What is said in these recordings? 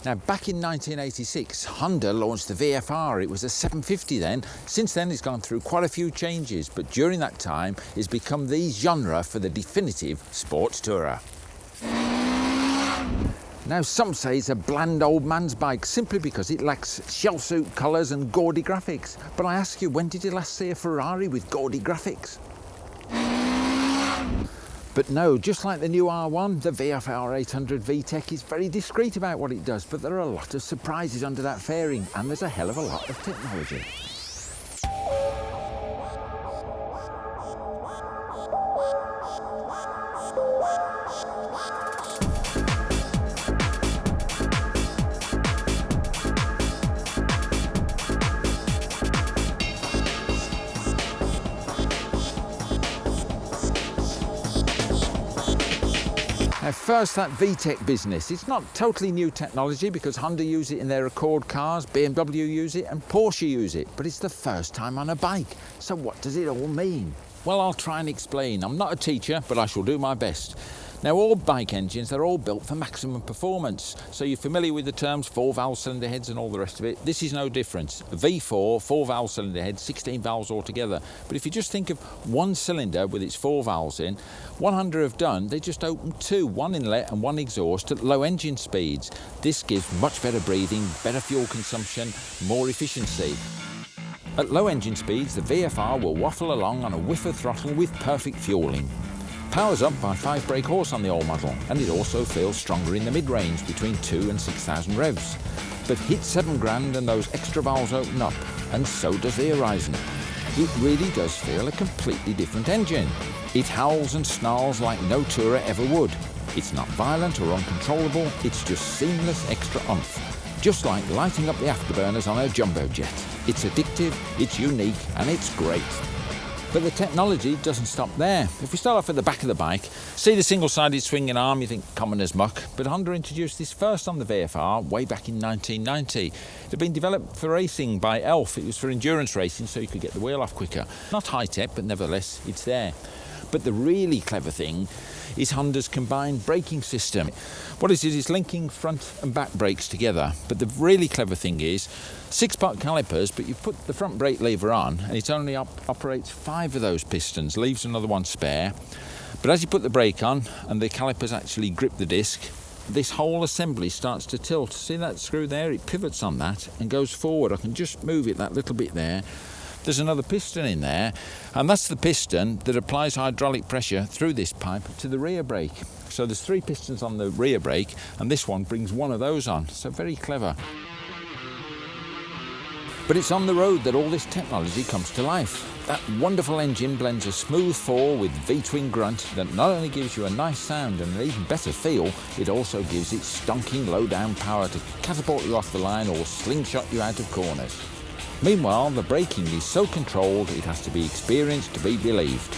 Now, back in 1986, Honda launched the VFR. It was a 750 then. Since then, it's gone through quite a few changes, but during that time, it's become the genre for the definitive sports tourer. Now, some say it's a bland old man's bike simply because it lacks shell suit colours and gaudy graphics. But I ask you, when did you last see a Ferrari with gaudy graphics? But no, just like the new R1, the VFR 800 VTEC is very discreet about what it does, but there are a lot of surprises under that fairing, and there's a hell of a lot of technology. Now first, that VTEC business. It's not totally new technology because Honda use it in their Accord cars, BMW use it and Porsche use it, but it's the first time on a bike. So what does it all mean? Well, I'll try and explain. I'm not a teacher, but I shall do my best. Now, all bike engines, they're all built for maximum performance. So you're familiar with the terms 4-valve cylinder heads and all the rest of it. This is no different. A V4, 4-valve cylinder head, 16 valves altogether. But if you just think of one cylinder with its 4 valves in, what Honda have done, they just opened 2, one inlet and one exhaust at low engine speeds. This gives much better breathing, better fuel consumption, more efficiency. At low engine speeds, the VFR will waffle along on a whiff of throttle with perfect fueling. Powers up by 5 brake horse on the old model, and it also feels stronger in the mid-range between 2 and 6,000 revs. But hit 7 grand and those extra valves open up, and so does the Horizon. It really does feel a completely different engine. It howls and snarls like no tourer ever would. It's not violent or uncontrollable, it's just seamless extra oomph. Just like lighting up the afterburners on a jumbo jet. It's addictive, it's unique, and it's great. But the technology doesn't stop there. If we start off at the back of the bike, see the single-sided swinging arm, you think common as muck, but Honda introduced this first on the VFR way back in 1990. It had been developed for racing by Elf. It was for endurance racing, so you could get the wheel off quicker. Not high-tech, but nevertheless, it's there. But the really clever thing is Honda's combined braking system. What it is linking front and back brakes together. But the really clever thing is 6-pot calipers, but you put the front brake lever on and it only operates 5 of those pistons, leaves another one spare. But as you put the brake on and the calipers actually grip the disc, this whole assembly starts to tilt. See that screw there? It pivots on that and goes forward. I can just move it that little bit there. There's another piston in there, and that's the piston that applies hydraulic pressure through this pipe to the rear brake. So there's 3 pistons on the rear brake, and this one brings one of those on. So very clever. But it's on the road that all this technology comes to life. That wonderful engine blends a smooth 4 with V-twin grunt that not only gives you a nice sound and an even better feel, it also gives it stonking low-down power to catapult you off the line or slingshot you out of corners. Meanwhile, the braking is so controlled it has to be experienced to be believed.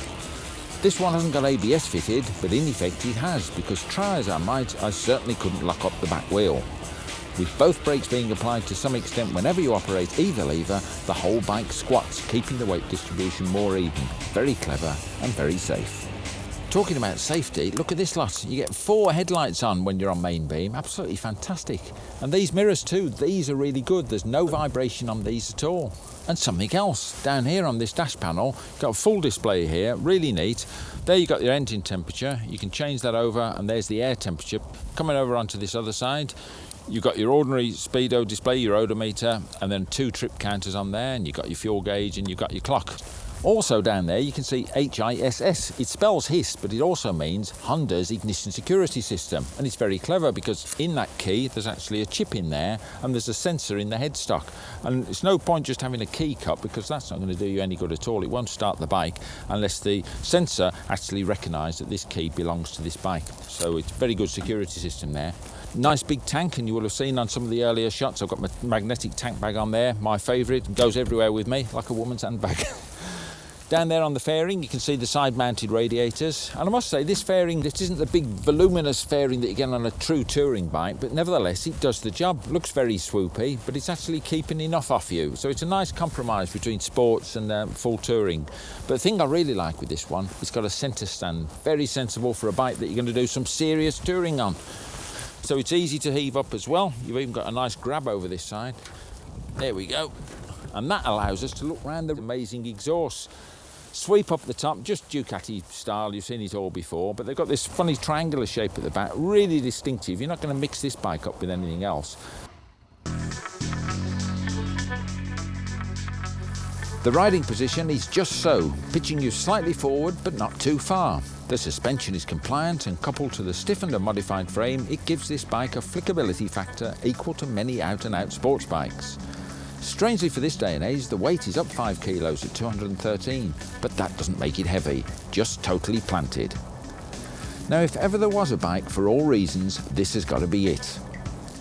This one hasn't got ABS fitted, but in effect it has, because try as I might, I certainly couldn't lock up the back wheel. With both brakes being applied to some extent whenever you operate either lever, the whole bike squats, keeping the weight distribution more even. Very clever and very safe. Talking about safety, look at this lot. You get 4 headlights on when you're on main beam. Absolutely fantastic. And these mirrors too, these are really good. There's no vibration on these at all. And something else, down here on this dash panel, got a full display here, really neat. There you got your engine temperature. You can change that over, and there's the air temperature. Coming over onto this other side, you've got your ordinary speedo display, your odometer, and then 2 trip counters on there, and you've got your fuel gauge and you've got your clock. Also down there you can see HISS. It spells HISS, but it also means Honda's ignition security system. And it's very clever because in that key there's actually a chip in there and there's a sensor in the headstock. And it's no point just having a key cut because that's not going to do you any good at all. It won't start the bike unless the sensor actually recognises that this key belongs to this bike. So it's a very good security system there. Nice big tank, and you will have seen on some of the earlier shots I've got my magnetic tank bag on there, my favourite, goes everywhere with me like a woman's handbag. Down there on the fairing you can see the side-mounted radiators, and I must say this fairing, this isn't the big voluminous fairing that you get on a true touring bike, but nevertheless it does the job. Looks very swoopy, but it's actually keeping enough off you, so it's a nice compromise between sports and full touring. But the thing I really like with this one, it's got a centre stand, very sensible for a bike that you're going to do some serious touring on. So it's easy to heave up as well. You've even got a nice grab over this side. There we go. And that allows us to look around the amazing exhaust. Sweep up the top, just Ducati style, you've seen it all before, but they've got this funny triangular shape at the back, really distinctive. You're not going to mix this bike up with anything else. The riding position is just so, pitching you slightly forward but not too far. The suspension is compliant, and coupled to the stiffened and modified frame, it gives this bike a flickability factor equal to many out-and-out sports bikes. Strangely for this day and age, the weight is up 5 kilos at 213, but that doesn't make it heavy, just totally planted. Now, if ever there was a bike for all reasons, this has got to be it.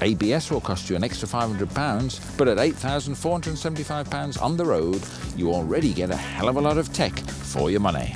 ABS will cost you an extra £500, but at £8,475 on the road, you already get a hell of a lot of tech for your money.